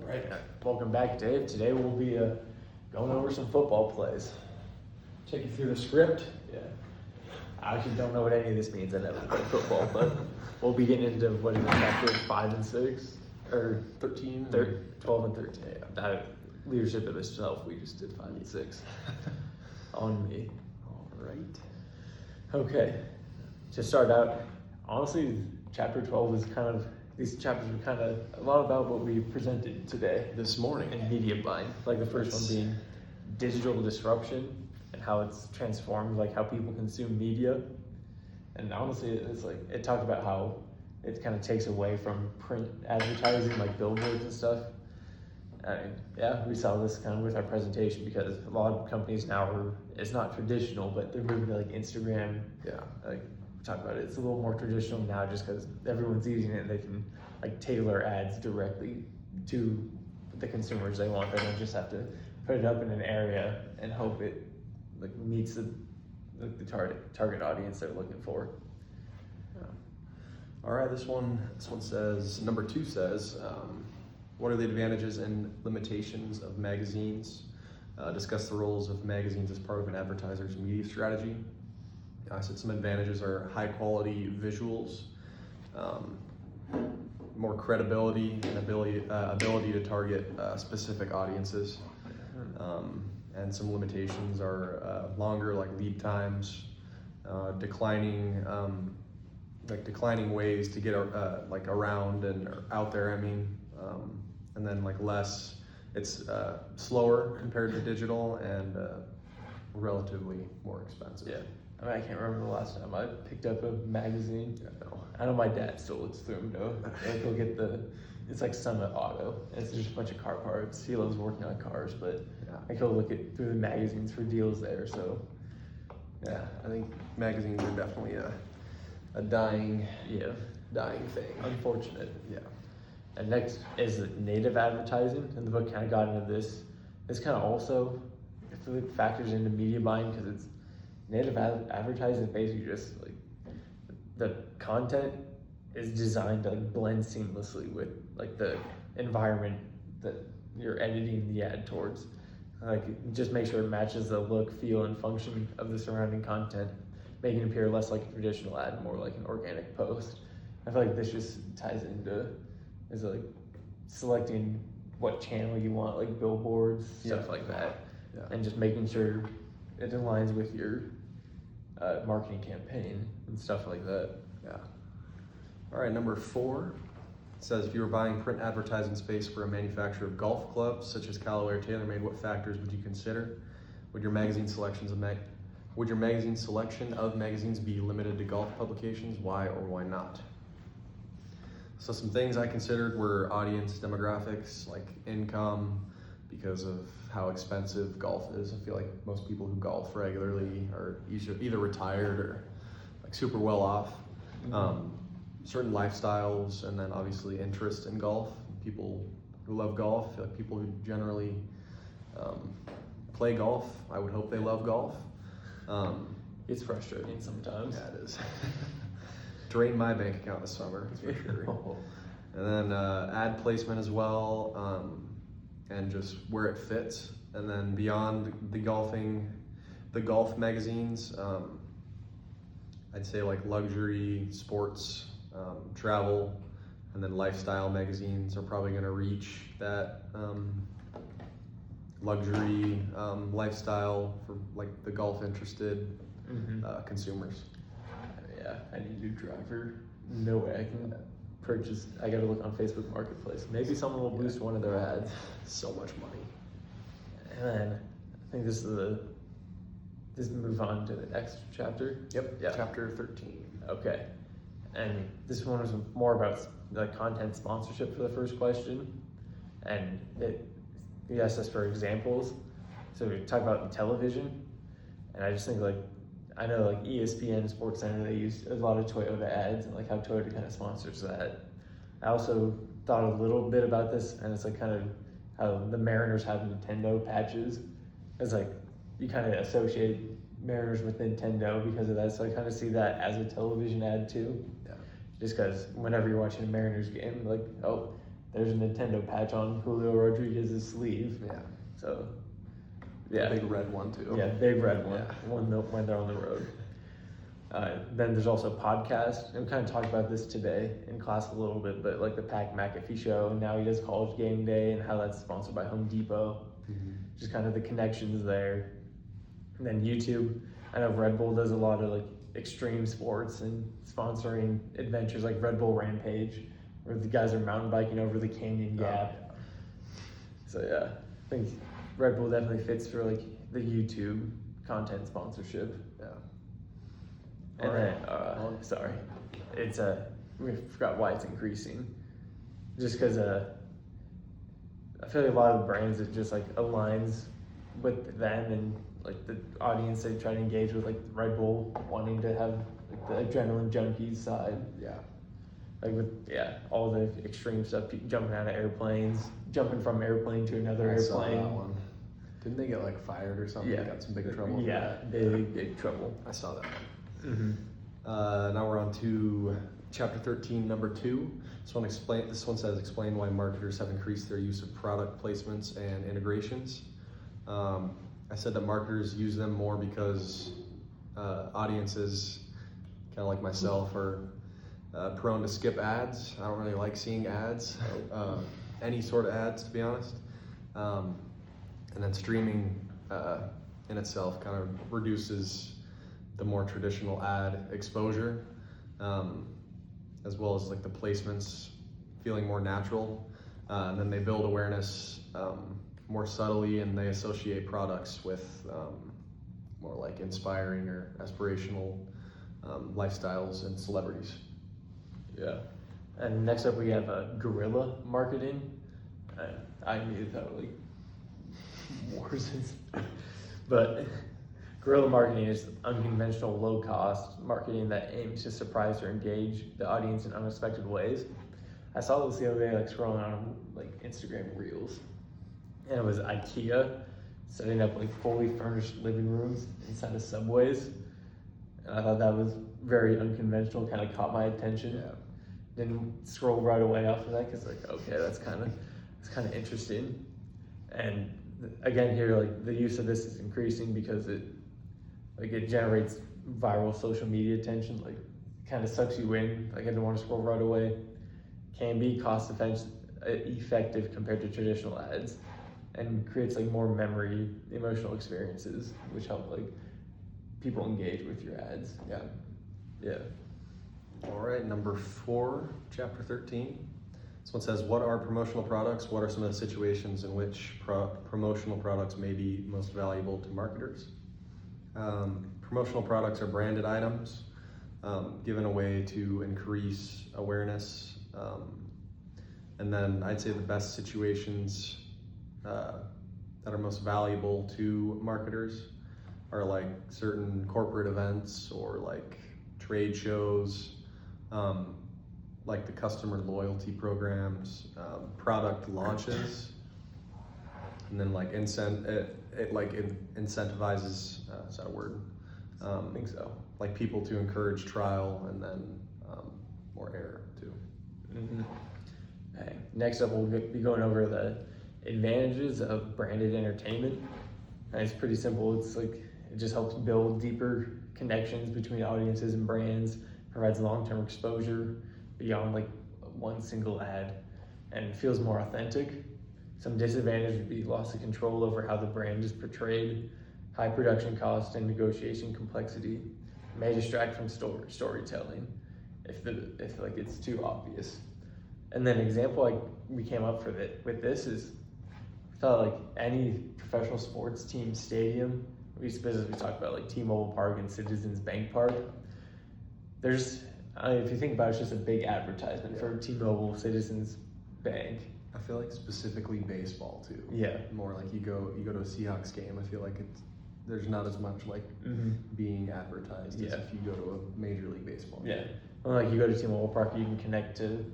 All right, welcome back, Dave. Today we'll be going over some football plays. Take you through the script. Yeah. I actually don't know what any of this means. I never played football, but we'll be getting into what is it, chapter 5 and 6? Or 13, 12 and 13. Yeah, that leadership of itself, we just did 5 and 6. On me. All right. Okay. To start out, honestly, chapter 12 is kind of, these chapters are kind of a lot about what we presented today. This morning. In media buying. Like the first one being digital disruption and how it's transformed, like how people consume media. And honestly, it's like, it talked about how it kind of takes away from print advertising, like billboards and stuff. Yeah, we saw this kind of with our presentation because a lot of companies now are, it's not traditional, but they're moving to like Instagram. Yeah. Like we talked about it, it's a little more traditional now just because everyone's using it and they can like tailor ads directly to the consumers they want. They don't just have to put it up in an area and hope it like meets the target audience they're looking for. All right, this one says, number 2 says, what are the advantages and limitations of magazines? Discuss the roles of magazines as part of an advertiser's media strategy. I said some advantages are high quality visuals, more credibility and ability to target specific audiences. And some limitations are longer, like lead times, declining ways to get like around and out there. I mean, and then like less. It's slower compared to digital and relatively more expensive. Yeah. I mean, I can't remember the last time I picked up a magazine. Yeah, no. I know my dad still looks through them though. Like he'll get it's like Summit Auto. It's just a bunch of car parts. He loves working on cars, but Yeah. like he'll look through the magazines for deals there. So Yeah, I think magazines are definitely a dying yeah, thing. unfortunate. Yeah. And next is native advertising, and the book kind of got into this. This kind of also factors into media buying because it's native advertising is basically just like the content is designed to like blend seamlessly with like the environment that you're editing the ad towards. Like just make sure it matches the look, feel, and function of the surrounding content, making it appear less like a traditional ad, more like an organic post. I feel like this just ties into is like selecting what channel you want, like billboards, stuff like that, and just making sure it aligns with your marketing campaign and stuff like that. Yeah. All right, number 4 says if you were buying print advertising space for a manufacturer of golf clubs such as Callaway or TaylorMade, what factors would you consider? Would your magazine selection of magazines be limited to golf publications? Why or why not? So some things I considered were audience demographics, like income, because of how expensive golf is. I feel like most people who golf regularly are either retired or like super well off. Certain lifestyles, and then obviously interest in golf. People who love golf, like people who generally play golf, I would hope they love golf. It's frustrating sometimes. Yeah, it is. Drain my bank account this summer, that's for sure. And then ad placement as well, and just where it fits. And then beyond the golf magazines, I'd say like luxury, sports, travel, and then lifestyle magazines are probably going to reach that luxury lifestyle for like the golf interested consumers. Yeah, I need a new driver. No way I can purchase. I gotta look on Facebook Marketplace. Maybe someone will boost one of their ads. So much money. And then I think this move on to the next chapter. Yep. Yeah. Chapter 13. Okay. And this one was more about the content sponsorship for the first question. And he asked us for examples. So we talked about television. And I just think like, I know like ESPN, SportsCenter, they use a lot of Toyota ads and like how Toyota kind of sponsors that. I also thought a little bit about this, and it's like kind of how the Mariners have Nintendo patches. It's like you kind of associate Mariners with Nintendo because of that, so I kind of see that as a television ad too. Yeah. Just because whenever you're watching a Mariners game, like, oh, there's a Nintendo patch on Julio Rodriguez's sleeve. Yeah. So, A big red one too. Yeah, big red one. Yeah. When they're on the road. Then there's also podcasts. And we kind of talked about this today in class a little bit, but like the Pat McAfee show, and now he does College Game Day, and how that's sponsored by Home Depot. Just kind of the connections there. And then YouTube. I know Red Bull does a lot of like extreme sports and sponsoring adventures like Red Bull Rampage, where the guys are mountain biking over the Canyon Gap. So yeah, I think Red Bull definitely fits for like the YouTube content sponsorship. Yeah. And then, sorry, it's we forgot why it's increasing. Just because I feel like a lot of the brands, it just like aligns with them and like the audience they try to engage with, like Red Bull wanting to have like the adrenaline junkies side. Yeah. Like with all the extreme stuff, jumping out of airplanes, jumping from airplane to another I saw airplane. that one. Didn't they get like fired or something? Yeah. They got some big trouble. Yeah, For that. big trouble. I saw that. Mm-hmm. Now we're on to chapter 13, number 2. This one says explain why marketers have increased their use of product placements and integrations. I said that marketers use them more because audiences, kind of like myself, are prone to skip ads. I don't really like seeing ads, any sort of ads, to be honest. And then streaming in itself kind of reduces the more traditional ad exposure, as well as like the placements feeling more natural. And then they build awareness more subtly, and they associate products with more like inspiring or aspirational lifestyles and celebrities. Yeah. And next up we have guerrilla marketing. I immediately thought like wars, but guerrilla marketing is unconventional, low-cost marketing that aims to surprise or engage the audience in unexpected ways. I saw this the other day, like scrolling on like Instagram Reels, and it was IKEA setting up like fully furnished living rooms inside of subways, and I thought that was very unconventional. Kind of caught my attention. Yeah. Didn't scroll right away after that because like, okay, that's kind of interesting. And again, here like the use of this is increasing because it generates viral social media attention. Like, kind of sucks you in. Like, I don't want to scroll right away. Can be cost effective compared to traditional ads, and creates like more memory, emotional experiences, which help like people engage with your ads. Yeah. All right, number 4, chapter 13. This one says, what are promotional products? What are some of the situations in which promotional products may be most valuable to marketers? Promotional products are branded items given away to increase awareness. And then I'd say the best situations that are most valuable to marketers are like certain corporate events or like trade shows, like the customer loyalty programs, product launches, and then like incentivizes, is that a word? I think so. Like people to encourage trial and then more error too. Mm-hmm. Okay. Next up, we'll be going over the advantages of branded entertainment. And it's pretty simple. It's like it just helps build deeper connections between audiences and brands, provides long-term exposure beyond like one single ad, and feels more authentic. Some disadvantage would be loss of control over how the brand is portrayed, high production cost and negotiation complexity, may distract from storytelling if like it's too obvious. And then example like we came up with this is, I thought like any professional sports team stadium, we specifically talked about like T-Mobile Park and Citizens Bank Park. There's, if you think about it, it's just a big advertisement for T-Mobile, Citizens Bank. I feel like specifically baseball too. Yeah. More like you go to a Seahawks game, I feel like there's not as much like being advertised as if you go to a Major League Baseball game. Yeah. Well, like you go to T-Mobile Park, you can connect to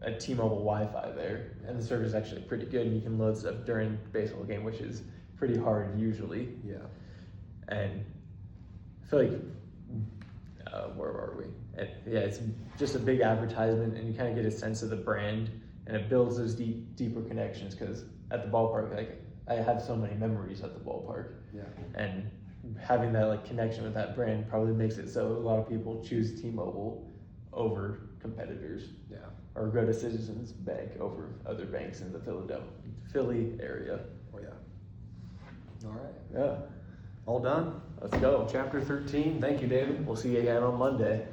a T-Mobile Wi-Fi there, and the service is actually pretty good, and you can load stuff during the baseball game, which is pretty hard usually. Yeah. And I feel like, where were we? Yeah, it's just a big advertisement, and you kind of get a sense of the brand and it builds those deeper connections. Because at the ballpark, like I have so many memories at the ballpark, Yeah. and having that like connection with that brand probably makes it so a lot of people choose T-Mobile over competitors. Yeah. Or go to Citizens Bank over other banks in the Philly area. Oh yeah. All right. Yeah, All done. let's go. Chapter 13. Thank you, David. We'll see you again on Monday.